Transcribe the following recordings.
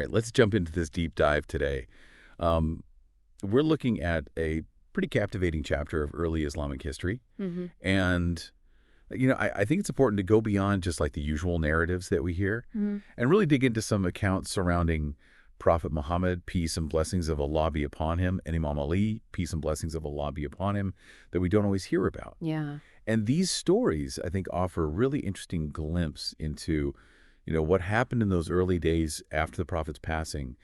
right, let's jump into this deep dive today. We're looking at a pretty captivating chapter of early Islamic history. And, I think it's important to go beyond just like the usual narratives that we hear and really dig into some accounts surrounding Prophet Muhammad, peace and blessings of Allah be upon him, and Imam Ali, peace and blessings of Allah be upon him, that we don't always hear about. Yeah. And these stories, I think, offer a really interesting glimpse into, what happened in those early days after the Prophet's passing,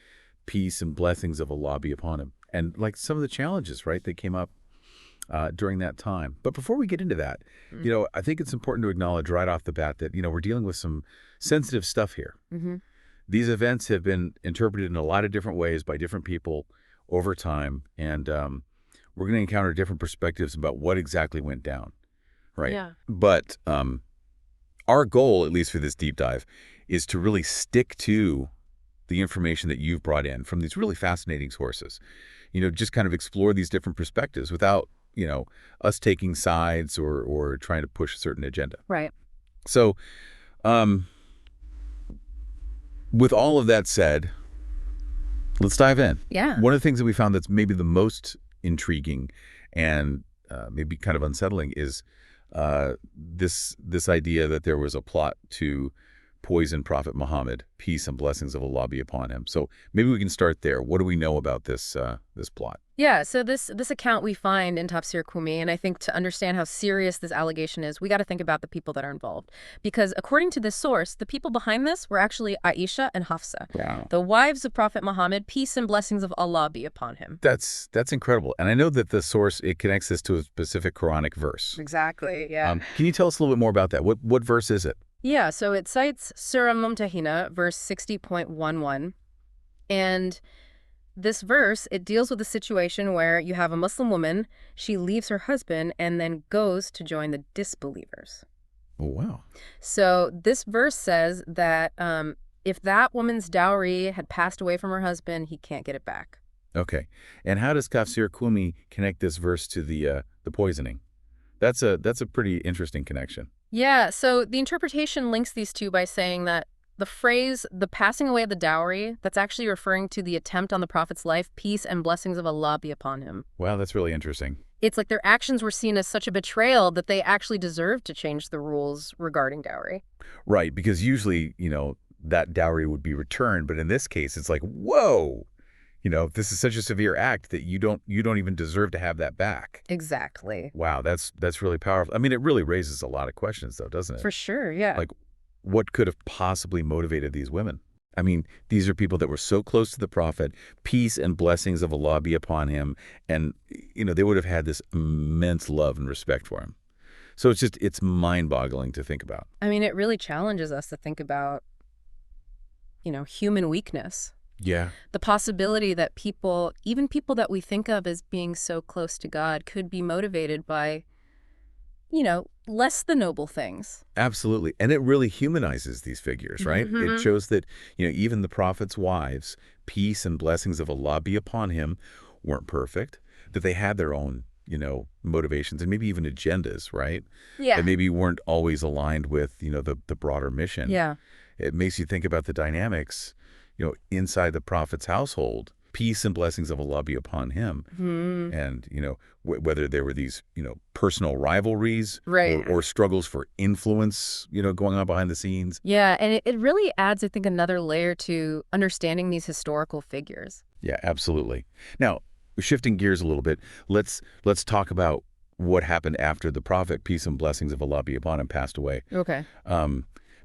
peace and blessings of Allah be upon him, and like some of the challenges, right, that came up during that time. But before we get into that, I think it's important to acknowledge right off the bat that, we're dealing with some sensitive stuff here. These events have been interpreted in a lot of different ways by different people over time, and we're going to encounter different perspectives about what exactly went down, right? Yeah. But our goal, at least for this deep dive, is to really stick to the information that you've brought in from these really fascinating sources. Just kind of explore these different perspectives without, us taking sides or trying to push a certain agenda. Right. So, with all of that said, let's dive in. Yeah. One of the things that we found that's maybe the most intriguing and maybe kind of unsettling is this idea that there was a plot to poison Prophet Muhammad, peace and blessings of Allah be upon him. So maybe we can start there. What do we know about this plot? Yeah, so this account we find in Tafsir Al-Qummi, and I think to understand how serious this allegation is, we got to think about the people that are involved. Because according to this source, the people behind this were actually Aisha and Hafsa, the wives of Prophet Muhammad, peace and blessings of Allah be upon him. That's incredible. And I know that the source, it connects this to a specific Quranic verse. Exactly, yeah. Can you tell us a little bit more about that? What verse is it? Yeah, so it cites Surah Mumtahanah, verse 60.11, and this verse, it deals with a situation where you have a Muslim woman, she leaves her husband and then goes to join the disbelievers. Oh, wow. So this verse says that if that woman's dowry had passed away from her husband, he can't get it back. Okay. And how does Tafsir Al-Qummi connect this verse to the poisoning? That's a pretty interesting connection. Yeah, so the interpretation links these two by saying that the phrase, the passing away of the dowry, that's actually referring to the attempt on the Prophet's life, peace and blessings of Allah be upon him. Wow, that's really interesting. It's like their actions were seen as such a betrayal that they actually deserved to change the rules regarding dowry. Right, because usually, that dowry would be returned, but in this case, it's like, whoa, this is such a severe act that you don't even deserve to have that back. Exactly. Wow, that's really powerful. I mean, it really raises a lot of questions, though, doesn't it? For sure, yeah. Like, what could have possibly motivated these women? I mean, these are people that were so close to the Prophet, peace and blessings of Allah be upon him, and, they would have had this immense love and respect for him. So it's mind-boggling to think about. I mean, it really challenges us to think about, human weakness. Yeah. The possibility that people, even people that we think of as being so close to God, could be motivated by, less than noble things. Absolutely. And it really humanizes these figures, right? It shows that, even the Prophet's wives, peace and blessings of Allah be upon him, weren't perfect, that they had their own, motivations and maybe even agendas, right? Yeah. That maybe weren't always aligned with, the broader mission. Yeah. It makes you think about the dynamics, inside the Prophet's household, peace and blessings of Allah be upon him. And, whether there were these, personal rivalries right. or struggles for influence, going on behind the scenes. Yeah, and it really adds, I think, another layer to understanding these historical figures. Yeah, absolutely. Now, shifting gears a little bit, let's talk about what happened after the Prophet, peace and blessings of Allah be upon him, passed away. Okay.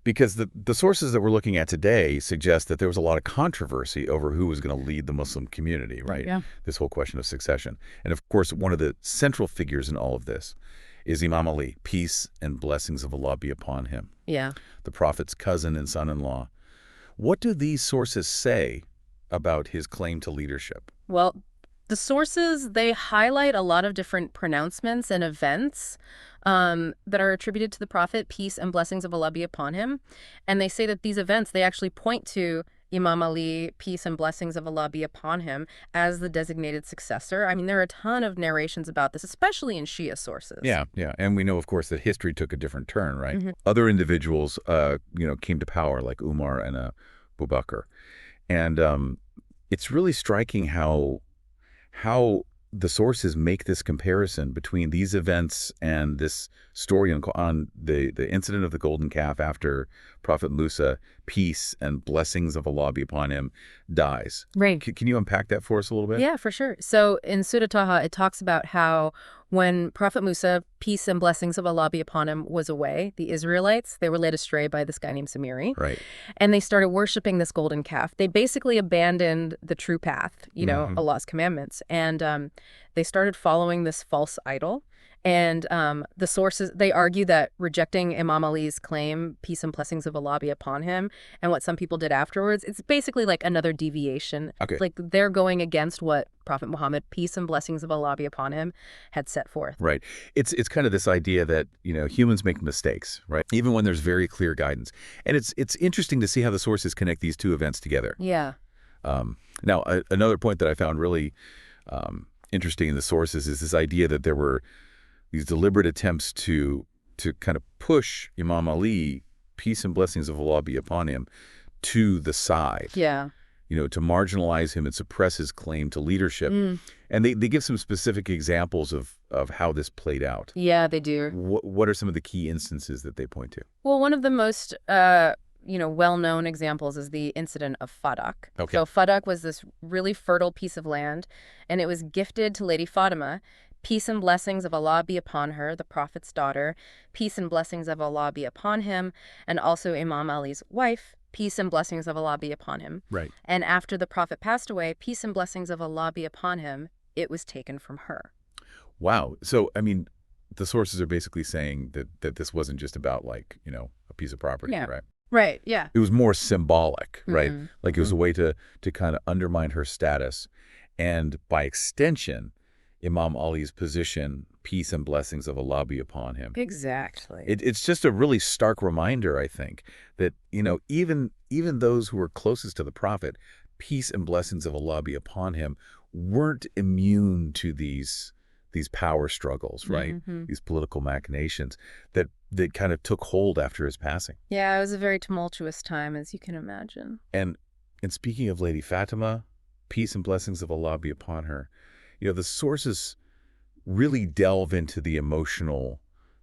Because the sources that we're looking at today suggest that there was a lot of controversy over who was going to lead the Muslim community, right? Yeah. This whole question of succession. And of course, one of the central figures in all of this is Imam Ali, peace and blessings of Allah be upon him. Yeah. The Prophet's cousin and son-in-law. What do these sources say about his claim to leadership? Well, the sources, they highlight a lot of different pronouncements and events that are attributed to the Prophet, peace and blessings of Allah be upon him. And they say that these events, they actually point to Imam Ali, peace and blessings of Allah be upon him, as the designated successor. I mean, there are a ton of narrations about this, especially in Shia sources. Yeah. And we know, of course, that history took a different turn, right? Other individuals, came to power, like Umar and Abu Bakr. And it's really striking how the sources make this comparison between these events and this story on the incident of the golden calf after Prophet Musa, peace and blessings of Allah be upon him, dies. Right. Can you unpack that for us a little bit? Yeah, for sure. So in Surah Taha, it talks about how when Prophet Musa, peace and blessings of Allah be upon him, was away, the Israelites, they were led astray by this guy named Samiri. Right. And they started worshiping this golden calf. They basically abandoned the true path, Allah's commandments. And they started following this false idol. And the sources, they argue that rejecting Imam Ali's claim, peace and blessings of Allah be upon him, and what some people did afterwards, it's basically like another deviation. Okay. Like they're going against what Prophet Muhammad, peace and blessings of Allah be upon him, had set forth. Right. It's kind of this idea that, humans make mistakes, right? Even when there's very clear guidance. And it's interesting to see how the sources connect these two events together. Yeah. Now, another point that I found really interesting in the sources is this idea that there were these deliberate attempts to kind of push Imam Ali, peace and blessings of Allah be upon him, to the side. Yeah. To marginalize him and suppress his claim to leadership. And they give some specific examples of how this played out. Yeah, they do. What are some of the key instances that they point to? Well, one of the most well-known examples is the incident of Fadak. Okay. So Fadak was this really fertile piece of land, and it was gifted to Lady Fatima. Peace and blessings of Allah be upon her, the Prophet's daughter. Peace and blessings of Allah be upon him, and also Imam Ali's wife. Peace and blessings of Allah be upon him. Right. And after the Prophet passed away, peace and blessings of Allah be upon him, it was taken from her. Wow. So, the sources are basically saying that this wasn't just about a piece of property, Yeah. right? Right, yeah. It was more symbolic, right? Mm-hmm. Like it was a way to kind of undermine her status. And by extension, Imam Ali's position, peace and blessings of Allah be upon him. Exactly. It's just a really stark reminder, I think, that, even those who were closest to the Prophet, peace and blessings of Allah be upon him, weren't immune to these power struggles, right? Mm-hmm. These political machinations that kind of took hold after his passing. Yeah, it was a very tumultuous time, as you can imagine. And speaking of Lady Fatima, peace and blessings of Allah be upon her, the sources really delve into the emotional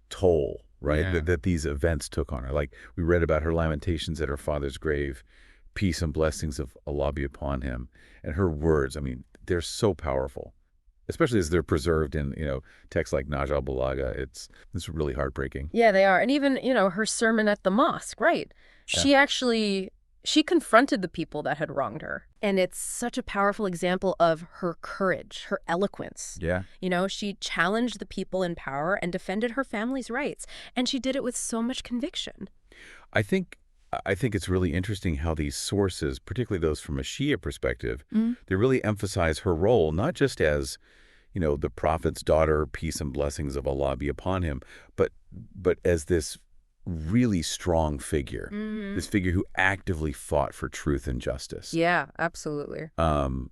toll, right, Yeah. that these events took on her. Like we read about her lamentations at her father's grave, peace and blessings of Allah be upon him, and her words. They're so powerful, especially as they're preserved in, texts like Nahj al-Balagha. It's really heartbreaking. Yeah, they are. And even, her sermon at the mosque, right? Yeah. She confronted the people that had wronged her. And it's such a powerful example of her courage, her eloquence. Yeah. She challenged the people in power and defended her family's rights. And she did it with so much conviction. I think it's really interesting how these sources, particularly those from a Shia perspective, they really emphasize her role, not just as, the Prophet's daughter, peace and blessings of Allah be upon him, but as this really strong figure, this figure who actively fought for truth and justice. Yeah, absolutely. And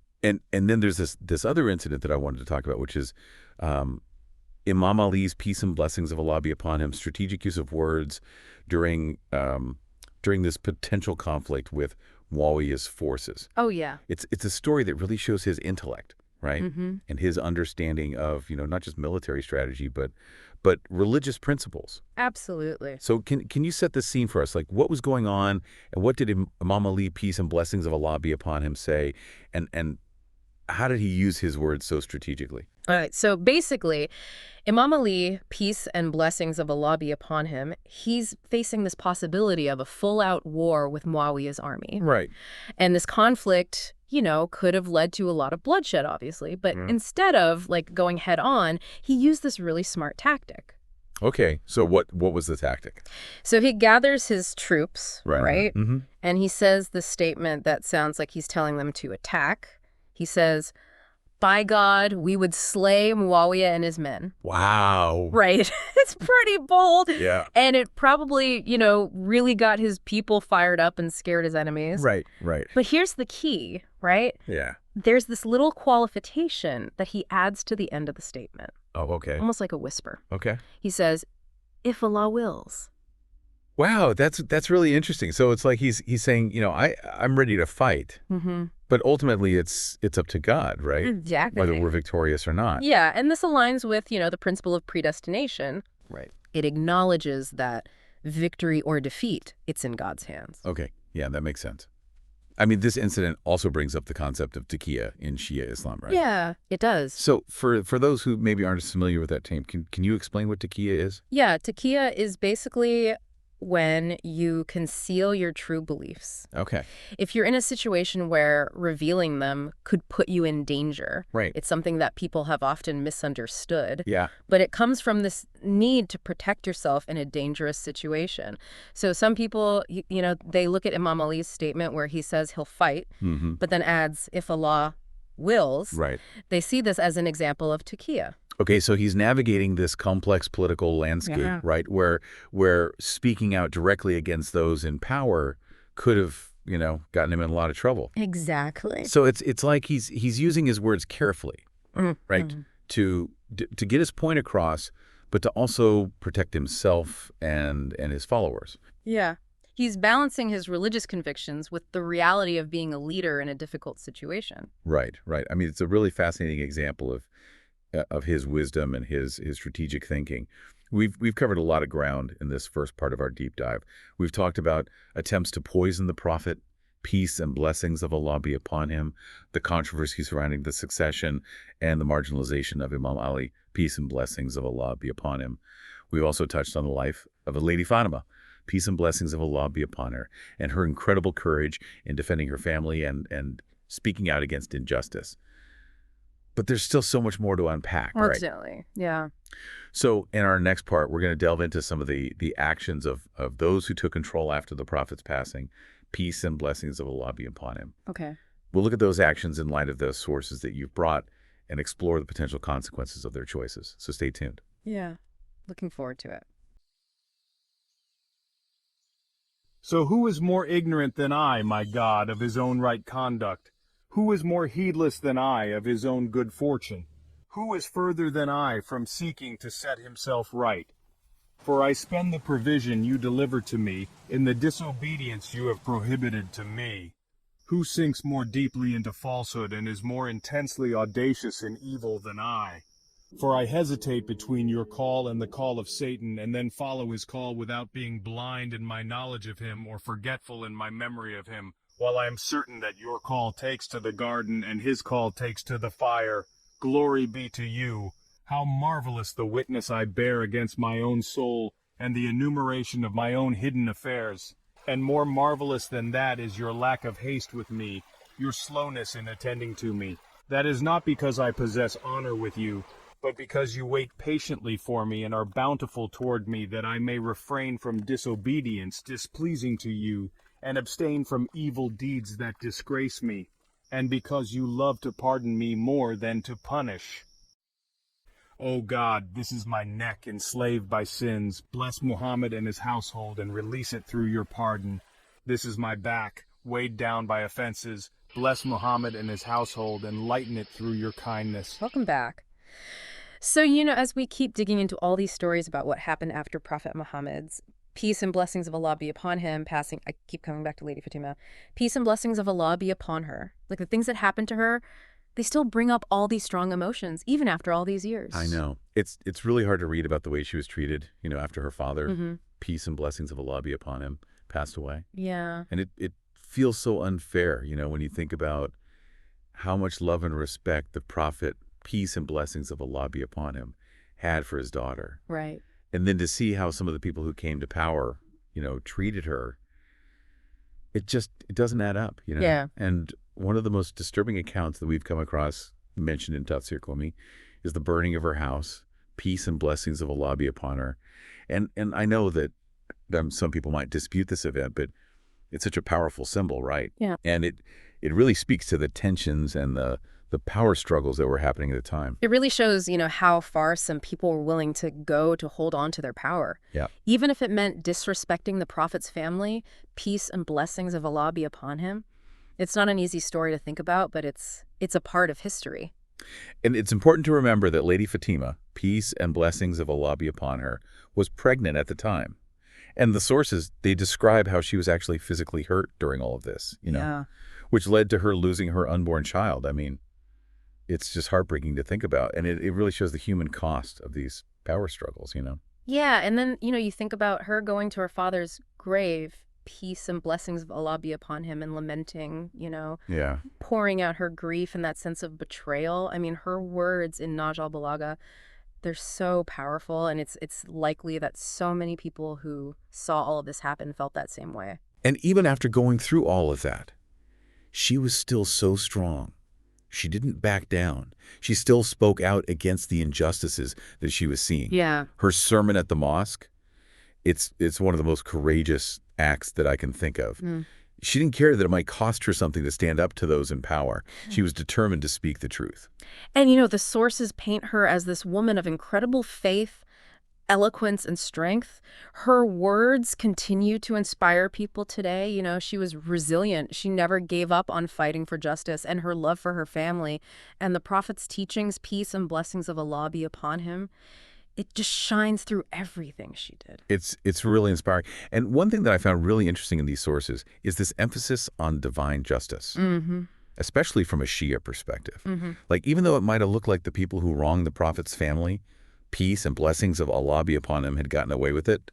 then there's this other incident that I wanted to talk about, which is Imam Ali's peace and blessings of Allah be upon him, strategic use of words during this potential conflict with Muawiyah's forces. Oh, yeah. It's a story that really shows his intellect, right? Mm-hmm. And his understanding of, not just military strategy, but religious principles. Absolutely. So can you set the scene for us? Like, what was going on, and what did Imam Ali, peace and blessings of Allah be upon him, say, and how did he use his words so strategically? All right. So basically, Imam Ali, peace and blessings of Allah be upon him, he's facing this possibility of a full-out war with Muawiyah's army. Right. And this conflict, could have led to a lot of bloodshed, obviously. But instead of, going head on, he used this really smart tactic. Okay. So what was the tactic? So he gathers his troops, right? Mm-hmm. And he says this statement that sounds like he's telling them to attack. He says, "By God, we would slay Muawiyah and his men." Wow. Right. It's pretty bold. Yeah. And it probably, really got his people fired up and scared his enemies. Right. But here's the key, right? Yeah. There's this little qualification that he adds to the end of the statement. Oh, okay. Almost like a whisper. Okay. He says, "If Allah wills." Wow, that's really interesting. So it's like he's saying, I'm ready to fight, Mm-hmm. but ultimately it's up to God, right? Whether Exactly. we're victorious or not. Yeah, and this aligns with, the principle of predestination. Right. It acknowledges that victory or defeat, it's in God's hands. Okay. Yeah, that makes sense. I mean, this incident also brings up the concept of taqiyya in Shia Islam, right? Yeah, it does. So for those who maybe aren't as familiar with that term, can you explain what taqiyya is? Yeah, taqiyya is basically when you conceal your true beliefs. Okay. If you're in a situation where revealing them could put you in danger, Right. it's something that people have often misunderstood. Yeah. But it comes from this need to protect yourself in a dangerous situation. So some people, they look at Imam Ali's statement where he says he'll fight, Mm-hmm. but then adds, if Allah wills. Right. They see this as an example of taqiyya. Okay, so he's navigating this complex political landscape, Yeah. right? Where speaking out directly against those in power could have, gotten him in a lot of trouble. Exactly. So it's like he's using his words carefully, right? Mm-hmm. To get his point across, but to also protect himself and his followers. Yeah. He's balancing his religious convictions with the reality of being a leader in a difficult situation. Right, right. I mean, it's a really fascinating example of his wisdom and his strategic thinking. We've covered a lot of ground in this first part of our deep dive. We've talked about attempts to poison the Prophet, peace and blessings of Allah be upon him, the controversy surrounding the succession, and the marginalization of Imam Ali, peace and blessings of Allah be upon him. We've also touched on the life of Lady Fatima, peace and blessings of Allah be upon her, and her incredible courage in defending her family and speaking out against injustice. But there's still so much more to unpack, right? Absolutely. Yeah. So in our next part, we're going to delve into some of the actions of those who took control after the Prophet's passing. Peace and blessings of Allah be upon him. Okay. We'll look at those actions in light of those sources that you've brought and explore the potential consequences of their choices. So stay tuned. Yeah. Looking forward to it. So who is more ignorant than I, my God, of his own right conduct? Who is more heedless than I of his own good fortune? Who is further than I from seeking to set himself right? For I spend the provision you deliver to me in the disobedience you have prohibited to me. Who sinks more deeply into falsehood and is more intensely audacious in evil than I? For I hesitate between your call and the call of Satan, and then follow his call without being blind in my knowledge of him or forgetful in my memory of him, while I am certain that your call takes to the garden and his call takes to the fire. Glory be to you. How marvelous the witness I bear against my own soul and the enumeration of my own hidden affairs. And more marvelous than that is your lack of haste with me, your slowness in attending to me. That is not because I possess honor with you, but because you wait patiently for me and are bountiful toward me, that I may refrain from disobedience displeasing to you, and abstain from evil deeds that disgrace me, and because you love to pardon me more than to punish. O God, this is my neck enslaved by sins. Bless Muhammad and his household and release it through your pardon. This is my back, weighed down by offenses. Bless Muhammad and his household and lighten it through your kindness. Welcome back. So, as we keep digging into all these stories about what happened after Prophet Muhammad's peace and blessings of Allah be upon him, passing, I keep coming back to Lady Fatima, peace and blessings of Allah be upon her. Like the things that happened to her, they still bring up all these strong emotions, even after all these years. I know. It's really hard to read about the way she was treated, after her father, Mm-hmm. peace and blessings of Allah be upon him, passed away. Yeah. And it feels so unfair, when you think about how much love and respect the Prophet, peace and blessings of Allah be upon him, had for his daughter. Right. And then to see how some of the people who came to power, treated her, it doesn't add up, Yeah. And one of the most disturbing accounts that we've come across, mentioned in Tafsir Al-Qummi, is the burning of her house, peace and blessings of Allah be upon her. And I know that some people might dispute this event, but it's such a powerful symbol, right? Yeah. And it really speaks to the tensions and the power struggles that were happening at the time. It really shows, how far some people were willing to go to hold on to their power. Yeah. Even if it meant disrespecting the Prophet's family, peace and blessings of Allah be upon him. It's not an easy story to think about, but it's a part of history. And it's important to remember that Lady Fatima, peace and blessings of Allah be upon her, was pregnant at the time. And the sources, they describe how she was actually physically hurt during all of this, Yeah. which led to her losing her unborn child. I mean, it's just heartbreaking to think about. And it really shows the human cost of these power struggles, Yeah, and then, you think about her going to her father's grave, peace and blessings of Allah be upon him, and lamenting, Yeah. pouring out her grief and that sense of betrayal. I mean, her words in Naj al-Balagha, they're so powerful, and it's likely that so many people who saw all of this happen felt that same way. And even after going through all of that, she was still so strong. She didn't back down. She still spoke out against the injustices that she was seeing. Yeah. Her sermon at the mosque, it's one of the most courageous acts that I can think of. She didn't care that it might cost her something to stand up to those in power. She was determined to speak the truth. And, the sources paint her as this woman of incredible faith, eloquence, and strength. Her words continue to inspire people today. She was resilient. She never gave up on fighting for justice, and her love for her family and the Prophet's teachings, peace and blessings of Allah be upon him, it just shines through everything she did. It's really inspiring. And one thing that I found really interesting in these sources is this emphasis on divine justice, especially from a Shia perspective. Like, even though it might have looked like the people who wronged the Prophet's family, peace and blessings of Allah be upon him, had gotten away with it,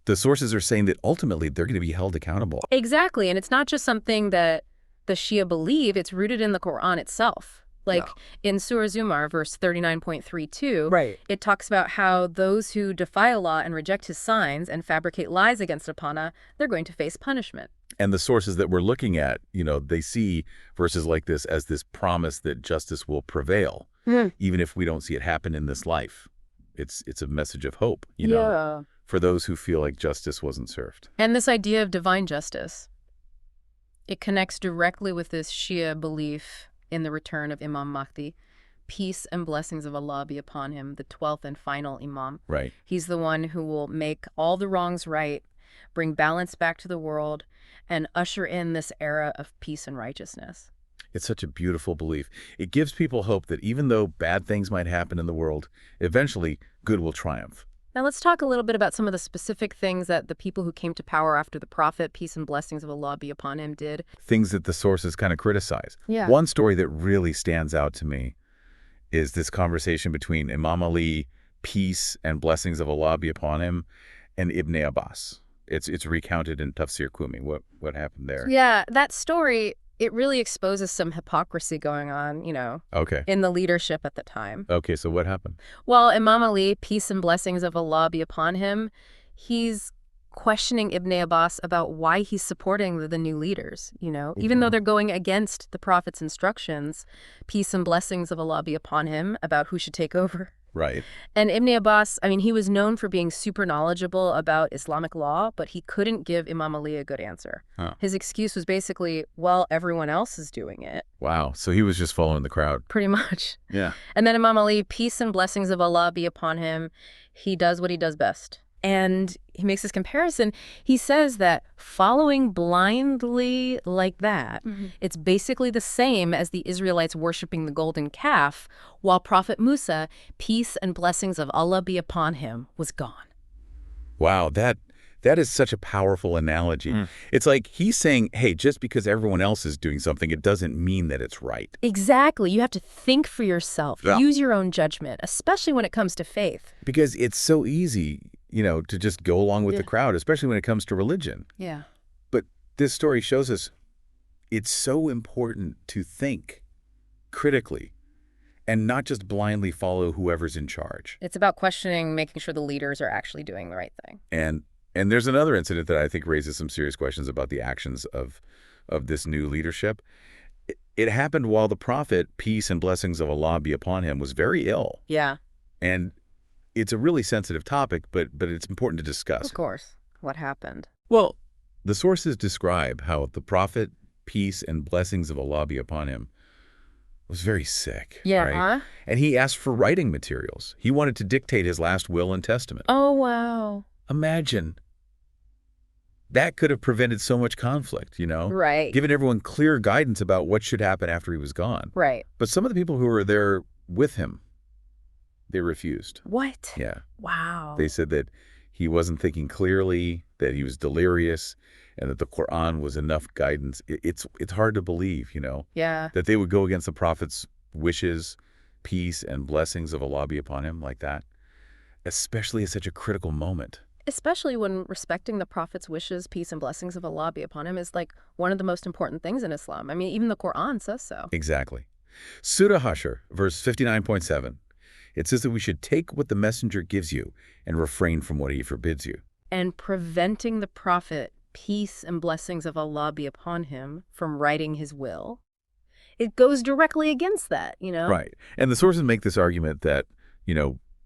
the sources are saying that ultimately they're going to be held accountable. Exactly. And it's not just something that the Shia believe, it's rooted in the Quran itself. Like in Surah Zumar, verse 39.32, it talks about how those who defy Allah and reject his signs and fabricate lies against Apana, they're going to face punishment. And the sources that we're looking at, they see verses like this as this promise that justice will prevail, even if we don't see it happen in this life. It's a message of hope, for those who feel like justice wasn't served. And this idea of divine justice, it connects directly with this Shia belief in the return of Imam Mahdi. Peace and blessings of Allah be upon him, the 12th and final Imam. Right. He's the one who will make all the wrongs right, bring balance back to the world, and usher in this era of peace and righteousness. It's such a beautiful belief. It gives people hope that even though bad things might happen in the world, eventually good will triumph. Now let's talk a little bit about some of the specific things that the people who came to power after the Prophet, peace and blessings of Allah be upon him, did. Things that the sources kind of criticize. Yeah. One story that really stands out to me is this conversation between Imam Ali, peace and blessings of Allah be upon him, and Ibn Abbas. It's recounted in Tafsir Al-Qummi. What happened there? Yeah, that story, it really exposes some hypocrisy going on, Okay. in the leadership at the time. Okay, so what happened? Well, Imam Ali, peace and blessings of Allah be upon him, he's questioning Ibn Abbas about why he's supporting the new leaders, even though they're going against the Prophet's instructions, peace and blessings of Allah be upon him, about who should take over. Right. And Ibn Abbas, he was known for being super knowledgeable about Islamic law, but he couldn't give Imam Ali a good answer. Huh. His excuse was basically, well, everyone else is doing it. Wow, so he was just following the crowd. Pretty much. Yeah. And then Imam Ali, peace and blessings of Allah be upon him, he does what he does best. And he makes this comparison. He says that following blindly like that, it's basically the same as the Israelites worshiping the golden calf, while Prophet Musa, peace and blessings of Allah be upon him, was gone. Wow, that is such a powerful analogy. It's like he's saying, hey, just because everyone else is doing something, it doesn't mean that it's right. Exactly. You have to think for yourself. Yeah. Use your own judgment, especially when it comes to faith. Because it's so easy, to just go along with the crowd, especially when it comes to religion. Yeah. But this story shows us it's so important to think critically and not just blindly follow whoever's in charge. It's about questioning, making sure the leaders are actually doing the right thing. And there's another incident that I think raises some serious questions about the actions of this new leadership. It happened while the Prophet, peace and blessings of Allah be upon him, was very ill. Yeah. And it's a really sensitive topic, but it's important to discuss. Of course. What happened? Well, the sources describe how the Prophet, peace and blessings of Allah be upon him, was very sick. Yeah. Right? And he asked for writing materials. He wanted to dictate his last will and testament. Oh, wow. Imagine. That could have prevented so much conflict, Right. Given everyone clear guidance about what should happen after he was gone. Right. But some of the people who were there with him, they refused. What? Yeah. Wow. They said that he wasn't thinking clearly, that he was delirious, and that the Quran was enough guidance. It's hard to believe, Yeah. that they would go against the Prophet's wishes, peace and blessings of Allah be upon him like that, especially at such a critical moment. Especially when respecting the Prophet's wishes, peace and blessings of Allah be upon him is like one of the most important things in Islam. I mean, even the Quran says so. Exactly. Surah Hashr, verse 59.7. It says that we should take what the messenger gives you and refrain from what he forbids you. And preventing the Prophet, peace and blessings of Allah be upon him, from writing his will, it goes directly against that, Right. And the sources make this argument that,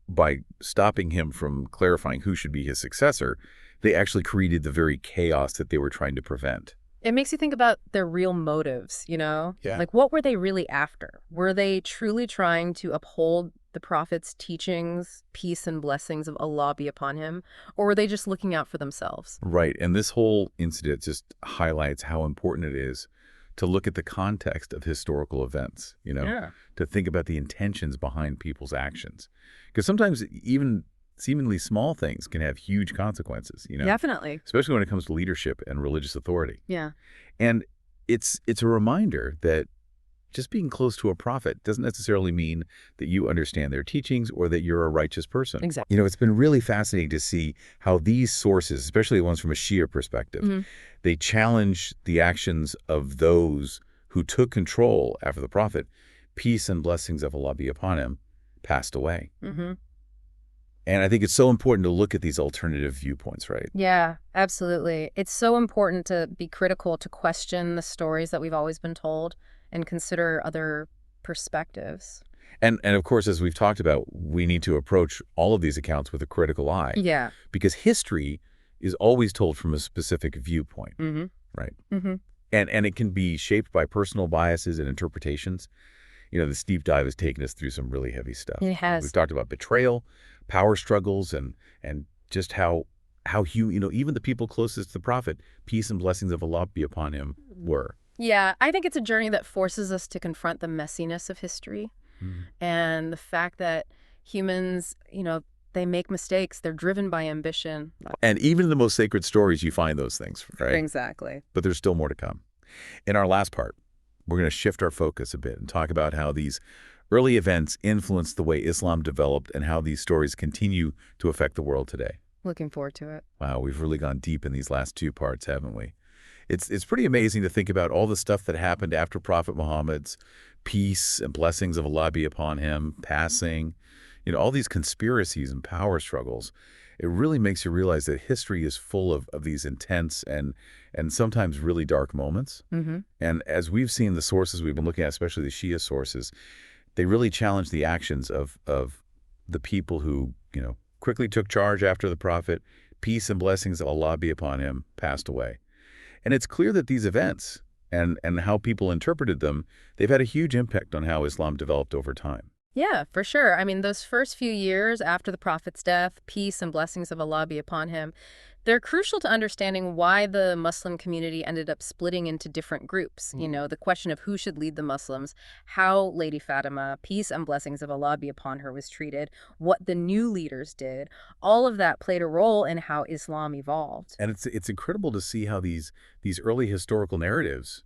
by stopping him from clarifying who should be his successor, they actually created the very chaos that they were trying to prevent. It makes you think about their real motives, Yeah. Like, what were they really after? Were they truly trying to uphold the Prophet's teachings, peace and blessings of Allah be upon him? Or were they just looking out for themselves? Right. And this whole incident just highlights how important it is to look at the context of historical events, to think about the intentions behind people's actions. Because sometimes even seemingly small things can have huge consequences, Definitely. especially when it comes to leadership and religious authority. Yeah. And it's a reminder that just being close to a prophet doesn't necessarily mean that you understand their teachings or that you're a righteous person. Exactly. It's been really fascinating to see how these sources, especially the ones from a Shia perspective, they challenge the actions of those who took control after the prophet, peace and blessings of Allah be upon him, passed away. And I think it's so important to look at these alternative viewpoints, right? Yeah, absolutely. It's so important to be critical, to question the stories that we've always been told and consider other perspectives. And of course, as we've talked about, we need to approach all of these accounts with a critical eye. Yeah. Because history is always told from a specific viewpoint, right? And it can be shaped by personal biases and interpretations. This deep dive has taken us through some really heavy stuff. It has. We've talked about betrayal, power struggles, and just how even the people closest to the prophet, peace and blessings of Allah be upon him, were. Yeah, I think it's a journey that forces us to confront the messiness of history and the fact that humans, they make mistakes. They're driven by ambition. And even in the most sacred stories, you find those things, right? Exactly. But there's still more to come. In our last part, we're going to shift our focus a bit and talk about how these early events influenced the way Islam developed and how these stories continue to affect the world today. Looking forward to it. Wow, we've really gone deep in these last two parts, haven't we? It's pretty amazing to think about all the stuff that happened after Prophet Muhammad's peace and blessings of Allah be upon him, passing, all these conspiracies and power struggles. It really makes you realize that history is full of these intense and sometimes really dark moments. And as we've seen the sources we've been looking at, especially the Shia sources, they really challenge the actions of the people who, quickly took charge after the prophet, peace and blessings of Allah be upon him, passed away. And it's clear that these events and how people interpreted them, they've had a huge impact on how Islam developed over time. Yeah, for sure. I mean, those first few years after the Prophet's death, peace and blessings of Allah be upon him, they're crucial to understanding why the Muslim community ended up splitting into different groups. The question of who should lead the Muslims, how Lady Fatima, peace and blessings of Allah be upon her, was treated, what the new leaders did. All of that played a role in how Islam evolved. And it's incredible to see how these early historical narratives,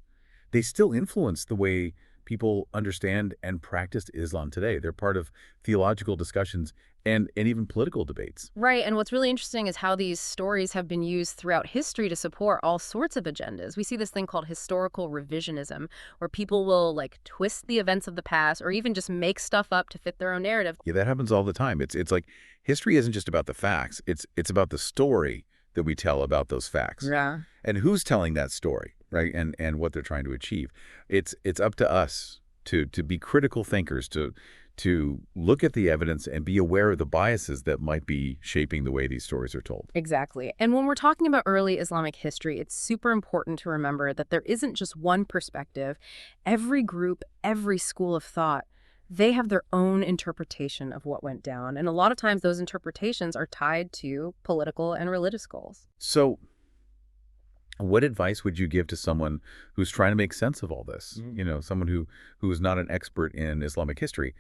they still influence the way people understand and practice Islam today. They're part of theological discussions and even political debates. Right, and what's really interesting is how these stories have been used throughout history to support all sorts of agendas. We see this thing called historical revisionism, where people will twist the events of the past or even just make stuff up to fit their own narrative. Yeah, that happens all the time. It's like history isn't just about the facts. It's about the story that we tell about those facts. Yeah. And who's telling that story, right? And what they're trying to achieve. It's up to us to be critical thinkers, to look at the evidence and be aware of the biases that might be shaping the way these stories are told. Exactly. And when we're talking about early Islamic history, it's super important to remember that there isn't just one perspective. Every group, every school of thought, they have their own interpretation of what went down. And a lot of times those interpretations are tied to political and religious goals. So what advice would you give to someone who's trying to make sense of all this? Someone who is not an expert in Islamic history.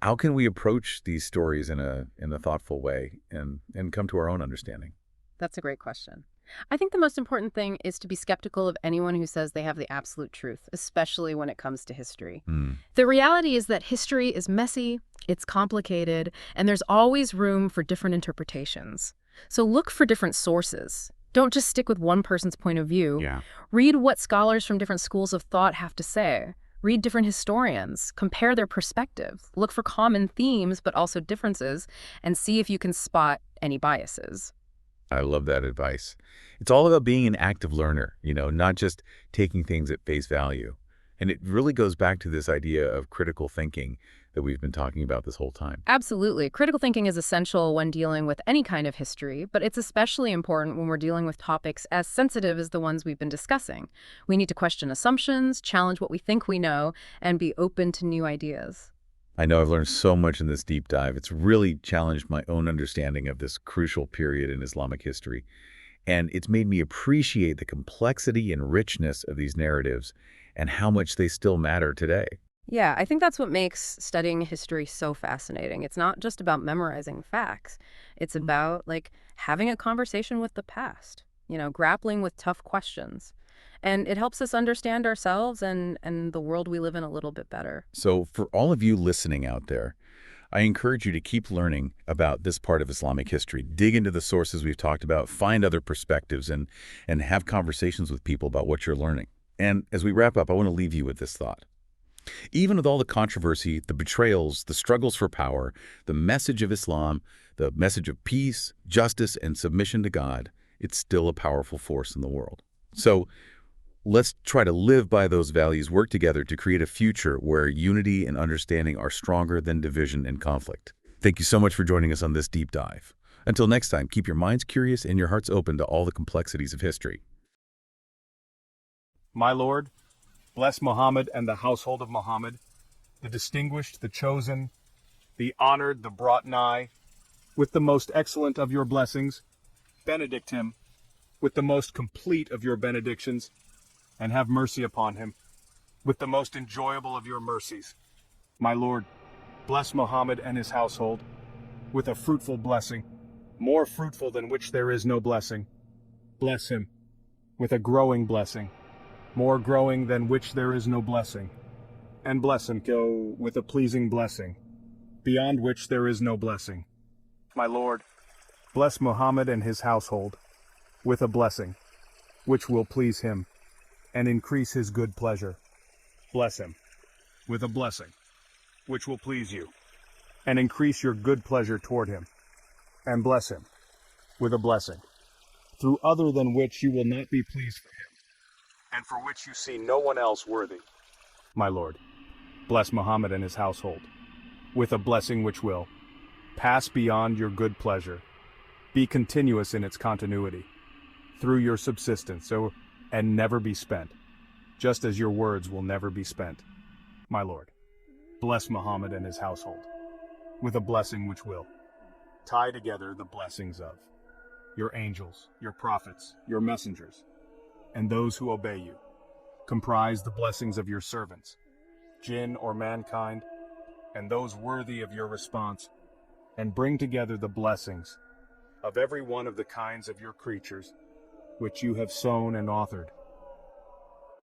How can we approach these stories in a thoughtful way and come to our own understanding? That's a great question. I think the most important thing is to be skeptical of anyone who says they have the absolute truth, especially when it comes to history. Hmm. The reality is that history is messy, it's complicated, and there's always room for different interpretations. So look for different sources. Don't just stick with one person's point of view. Yeah. Read what scholars from different schools of thought have to say. Read different historians, compare their perspectives, look for common themes but also differences, and see if you can spot any biases. I love that advice. It's all about being an active learner, not just taking things at face value. And it really goes back to this idea of critical thinking that we've been talking about this whole time. Absolutely. Critical thinking is essential when dealing with any kind of history, but it's especially important when we're dealing with topics as sensitive as the ones we've been discussing. We need to question assumptions, challenge what we think we know, and be open to new ideas. I know I've learned so much in this deep dive. It's really challenged my own understanding of this crucial period in Islamic history. And it's made me appreciate the complexity and richness of these narratives and how much they still matter today. Yeah, I think that's what makes studying history so fascinating. It's not just about memorizing facts. It's about, having a conversation with the past, grappling with tough questions. And it helps us understand ourselves and the world we live in a little bit better. So for all of you listening out there, I encourage you to keep learning about this part of Islamic history. Dig into the sources we've talked about, find other perspectives, and have conversations with people about what you're learning. And as we wrap up, I want to leave you with this thought. Even with all the controversy, the betrayals, the struggles for power, the message of Islam, the message of peace, justice, and submission to God, it's still a powerful force in the world. So let's try to live by those values, work together to create a future where unity and understanding are stronger than division and conflict. Thank you so much for joining us on this deep dive. Until next time, keep your minds curious and your hearts open to all the complexities of history. My Lord, bless Muhammad and the household of Muhammad, the distinguished, the chosen, the honored, the brought nigh, with the most excellent of your blessings. Benedict him with the most complete of your benedictions, and have mercy upon him with the most enjoyable of your mercies. My Lord, bless Muhammad and his household with a fruitful blessing, more fruitful than which there is no blessing. Bless him with a growing blessing, more growing than which there is no blessing. And bless him go with a pleasing blessing, beyond which there is no blessing. My Lord, bless Muhammad and his household with a blessing, which will please him, and increase his good pleasure. Bless him with a blessing, which will please you, and increase your good pleasure toward him. And bless him with a blessing, through other than which you will not be pleased for him, and for which you see no one else worthy. My Lord, bless Muhammad and his household with a blessing which will pass beyond your good pleasure, be continuous in its continuity, through your subsistence, and never be spent, just as your words will never be spent. My Lord, bless Muhammad and his household with a blessing which will tie together the blessings of your angels, your prophets, your messengers, and those who obey you. Comprise the blessings of your servants, jinn or mankind, and those worthy of your response, and bring together the blessings of every one of the kinds of your creatures which you have sown and authored,